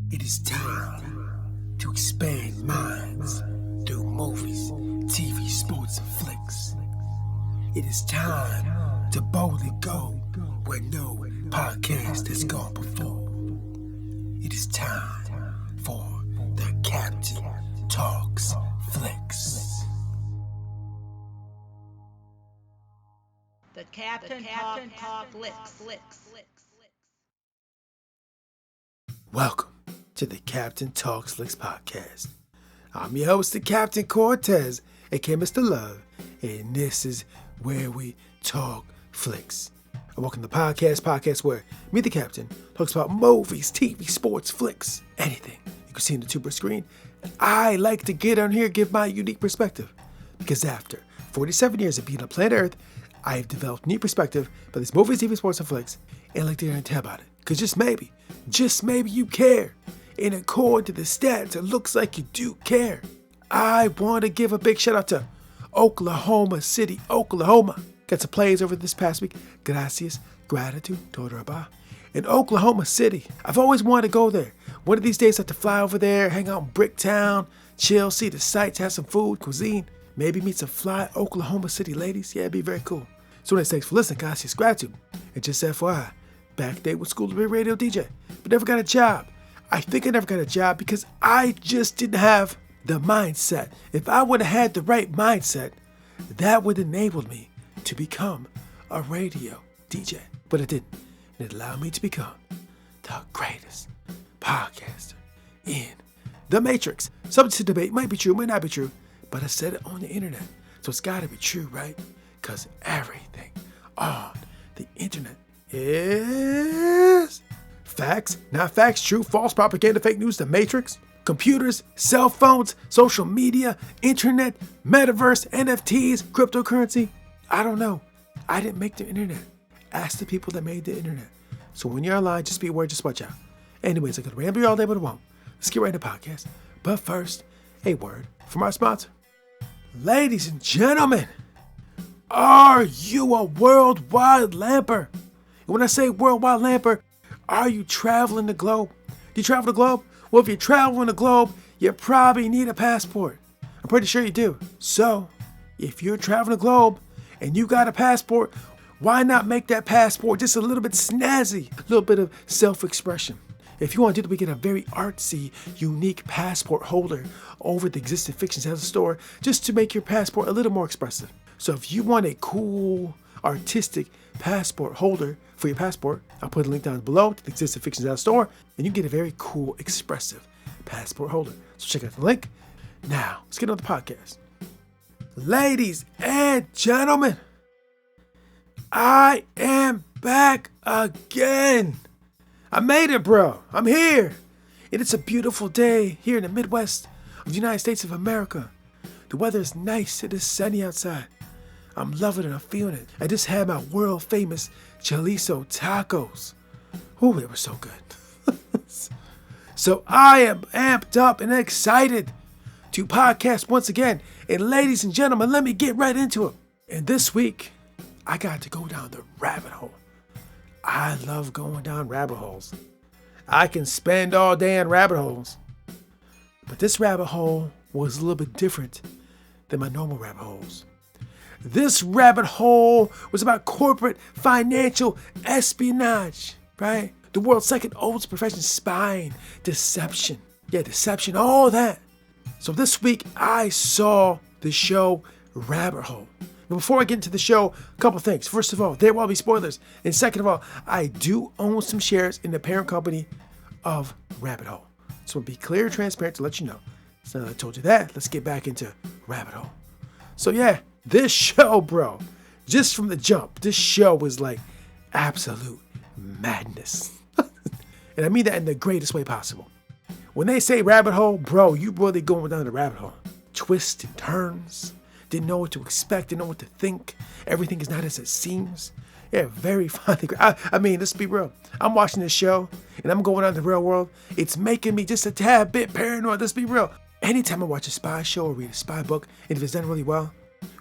It is time to expand minds through movies, TV, sports, and flicks. It is time to boldly go where no podcast has gone before. It is time for the Captain Talks Flicks. The Captain Talk Flicks. Welcome to the Captain Talks Flicks podcast. I'm your host, the Captain Cortez, aka Mr. Love, and this is where we talk flicks. And welcome to the podcast where me, the Captain, talks about movies, TV, sports, flicks, anything you can see on the tuber screen. And I like to get on here, give my unique perspective, because after 47 years of being on planet Earth, I have developed a new perspective about these movies, TV, sports, and flicks, and I'd like to hear and tell about it. Because just maybe you care. And according to the stats, it looks like you do care. I want to give a big shout out to Oklahoma City, Oklahoma. Got some plays over this past week. Gracias, gratitude, toda. In Oklahoma City, I've always wanted to go there. One of these days I have to fly over there, hang out in Bricktown, chill, see the sights, have some food, cuisine. Maybe meet some fly Oklahoma City ladies. Yeah, it'd be very cool. So thanks for listening, gracias, gratitude. And just FYI, back day with school to be a radio DJ, but never got a job. I think I never got a job because I just didn't have the mindset. If I would have had the right mindset, that would enable me to become a radio DJ. But it didn't. And it allowed me to become the greatest podcaster in the Matrix. Subject to debate, might be true, might not be true, but I said it on the internet. So it's gotta be true, right? Because everything on the internet is facts, not facts, true, false, propaganda, fake news, the Matrix, computers, cell phones, social media, internet, metaverse, NFTs, cryptocurrency. I don't know. I didn't make the internet. Ask the people that made the internet. So when you're online, just be aware, just watch out. Anyways, I could ramble you all day, but I won't. Let's get right into the podcast. But first, a word from our sponsor. Ladies and gentlemen, are you a worldwide lamper? And when I say worldwide lamper, are you traveling the globe? Do you travel the globe? Well, if you're traveling the globe, you probably need a passport. I'm pretty sure you do. So, if you're traveling the globe and you got a passport, why not make that passport just a little bit snazzy? A little bit of self-expression. If you want to do that, we get a very artsy, unique passport holder over the Existing Fictions House store just to make your passport a little more expressive. So if you want a cool, artistic passport holder for your passport, I'll put a link down below to the Existing Fictions House store, and you get a very cool, expressive passport holder. So check out the link. Now, let's get on the podcast. Ladies and gentlemen, I am back again. I made it, bro. I'm here. And it's a beautiful day here in the Midwest of the United States of America. The weather is nice. It is sunny outside. I'm loving it. I'm feeling it. I just had my world famous chorizo tacos. Ooh, they were so good. So I am amped up and excited to podcast once again. And ladies and gentlemen, let me get right into it. And this week, I got to go down the rabbit hole. I love going down rabbit holes. I can spend all day in rabbit holes. But this rabbit hole was a little bit different than my normal rabbit holes. This rabbit hole was about corporate financial espionage, right? The world's second oldest profession, spying, deception. Yeah, deception, all that. So this week, I saw the show Rabbit Hole. But before I get into the show, a couple things. First of all, there will be spoilers. And second of all, I do own some shares in the parent company of Rabbit Hole. So I'll be clear and transparent to let you know. So now that I told you that, let's get back into Rabbit Hole. So yeah, this show, bro, just from the jump, this show was like absolute madness. And I mean that in the greatest way possible. When they say rabbit hole, bro, you really going down the rabbit hole. Twists and turns. Didn't know what to expect, didn't know what to think. Everything is not as it seems. Yeah, very funny. I mean, let's be real. I'm watching this show, and I'm going out in the real world. It's making me just a tad bit paranoid. Let's be real. Anytime I watch a spy show or read a spy book, and if it's done really well,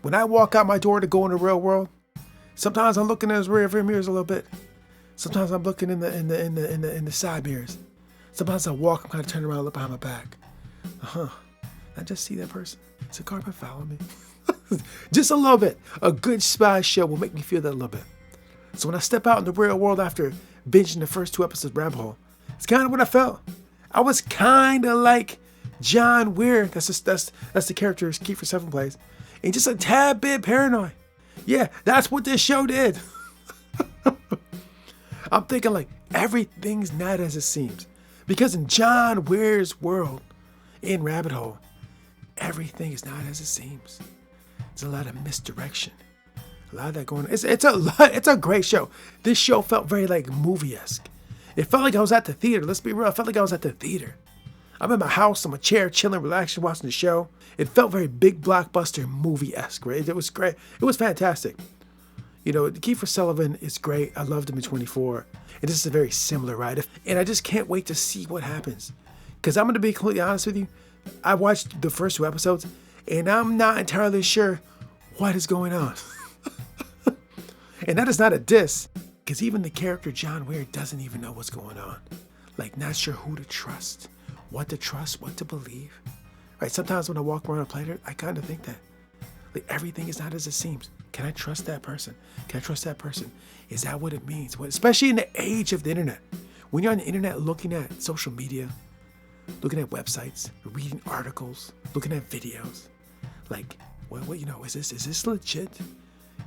when I walk out my door to go in the real world, sometimes I'm looking in those rear mirrors a little bit. Sometimes I'm looking in the side mirrors. Sometimes I walk, I'm kind of turning around, look behind my back. I just see that person. Is the car been following me? Just a little bit. A good spy show will make me feel that a little bit. So when I step out in the real world after binging the first 2 episodes of Rabbit Hole, it's kind of what I felt. I was kind of like John Weir. That's the character Kiefer Sutherland plays. And just a tad bit paranoid. Yeah, that's what this show did. I'm thinking like everything's not as it seems. Because in John Weir's world, in Rabbit Hole, everything is not as it seems. There's a lot of misdirection. A lot of that going on. It's a great show. This show felt very like movie-esque. It felt like I was at the theater. Let's be real. It felt like I was at the theater. I'm in my house, on my chair, chilling, relaxing, watching the show. It felt very big blockbuster movie-esque, right? It was great. It was fantastic. You know, Kiefer Sutherland is great. I loved him in 24. And this is a very similar ride. And I just can't wait to see what happens. Because I'm going to be completely honest with you. I watched the first 2 episodes, and I'm not entirely sure what is going on. And that is not a diss. Because even the character John Weir doesn't even know what's going on. Like, not sure who to trust, what to believe. Right? Sometimes when I walk around a planet, I kind of think that. Like, everything is not as it seems. Can I trust that person? Can I trust that person? Is that what it means? Especially in the age of the internet. When you're on the internet looking at social media, looking at websites, reading articles, looking at videos. Like, what you know, is this legit?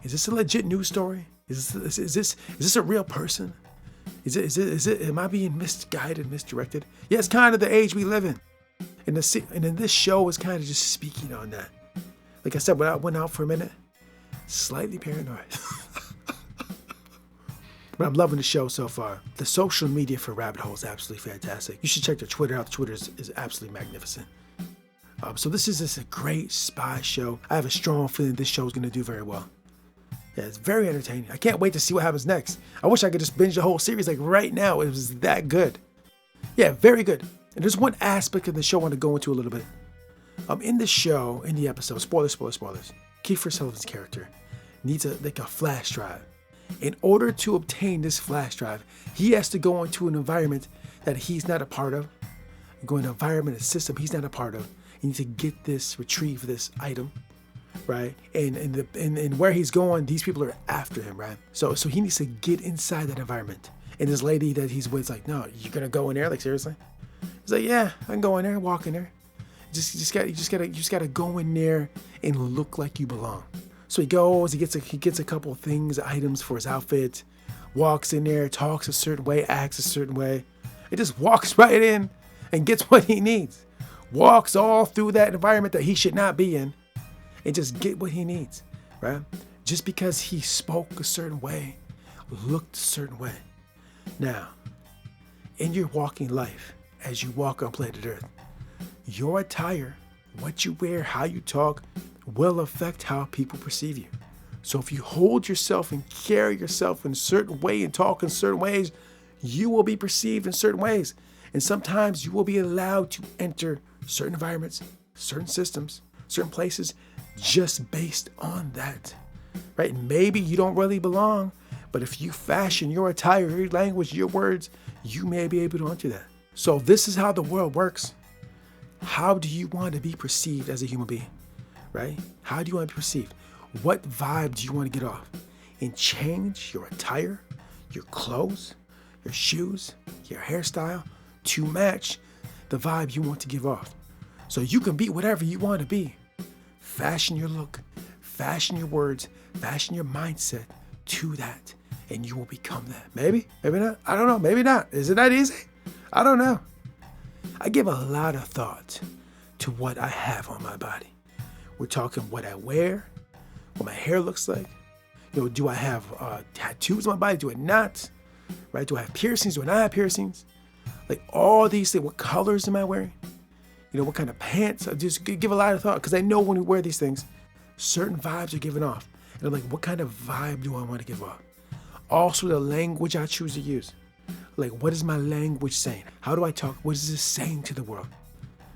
Is this a legit news story? Is this a real person? Is it am I being misguided, misdirected? Yeah, it's kind of the age we live in. And then this show is kind of just speaking on that. Like I said, when I went out for a minute, slightly paranoid. But I'm loving the show so far. The social media for Rabbit Hole is absolutely fantastic. You should check their Twitter out. The Twitter is absolutely magnificent. So this is just a great spy show. I have a strong feeling this show is going to do very well. Yeah, it's very entertaining. I can't wait to see what happens next. I wish I could just binge the whole series like right now. It was that good. Yeah, very good. And there's one aspect of the show I want to go into a little bit. In the show, in the episode, spoilers, Kiefer Sutherland's character needs a flash drive. In order to obtain this flash drive, he has to go into an environment that he's not a part of. Go into an environment, a system he's not a part of. He needs to retrieve this item, right? And where he's going, these people are after him, right? So he needs to get inside that environment. And this lady that he's with is like, no, you're gonna go in there? Like, seriously? He's like, yeah, I can go in there, walk in there. You just gotta go in there and look like you belong. So he goes, he gets a couple of things, items for his outfit, walks in there, talks a certain way, acts a certain way. He just walks right in and gets what he needs. Walks all through that environment that he should not be in and just get what he needs, right? Just because he spoke a certain way, looked a certain way. Now, in your walking life, as you walk on planet Earth, your attire, what you wear, how you talk, will affect how people perceive you. So if you hold yourself and carry yourself in a certain way and talk in certain ways, you will be perceived in certain ways. And sometimes you will be allowed to enter certain environments, certain systems, certain places, just based on that, right? Maybe you don't really belong, but if you fashion your attire, your language, your words, you may be able to enter that. So this is how the world works. How do you want to be perceived as a human being, right? How do you want to be perceived? What vibe do you want to get off? And change your attire, your clothes, your shoes, your hairstyle to match the vibe you want to give off. So you can be whatever you want to be. Fashion your look, fashion your words, fashion your mindset to that, and you will become that. Maybe, maybe not. I don't know. Maybe not. Is it that easy? I don't know. I give a lot of thought to what I have on my body. We're talking what I wear, what my hair looks like. You know, do I have tattoos on my body? Do I not? Right? Do I have piercings? Do I not have piercings? Like all these things. What colors am I wearing? You know, what kind of pants? I just give a lot of thought because I know when we wear these things, certain vibes are given off. And I'm like, what kind of vibe do I want to give off? Also, the language I choose to use. Like, what is my language saying? How do I talk? What is this saying to the world?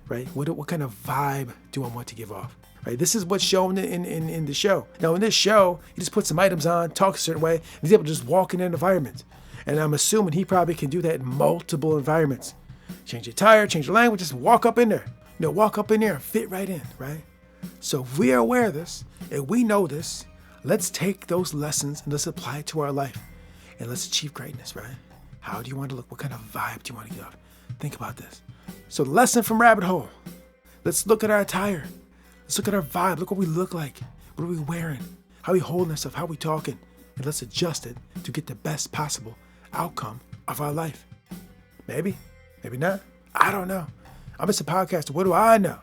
Right? What kind of vibe do I want to give off? Right? This is what's shown in the show. Now, in this show, he just puts some items on, talks a certain way, and he's able to just walk in an environment. And I'm assuming he probably can do that in multiple environments. Change your attire, change your language, just walk up in there. Walk up in there and fit right in, right? So if we are aware of this and we know this, let's take those lessons and let's apply it to our life. And let's achieve greatness, right? How do you want to look? What kind of vibe do you want to give? Think about this. So the lesson from Rabbit Hole. Let's look at our attire. Let's look at our vibe. Look what we look like. What are we wearing? How are we holding ourselves? How are we talking? And let's adjust it to get the best possible outcome of our life. Maybe, maybe not. I don't know. I'm just a podcaster. What do I know?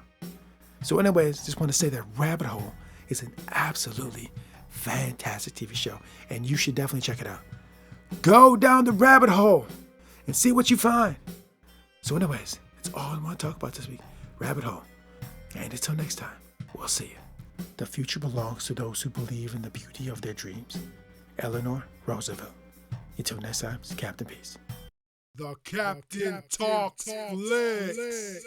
So anyways, just want to say that Rabbit Hole is an absolutely fantastic TV show. And you should definitely check it out. Go down the rabbit hole and see what you find. So anyways, it's all I want to talk about this week. Rabbit Hole. And until next time, we'll see you. The future belongs to those who believe in the beauty of their dreams. Eleanor Roosevelt. Until next time, it's Captain Peace. The Captain Talks Flicks.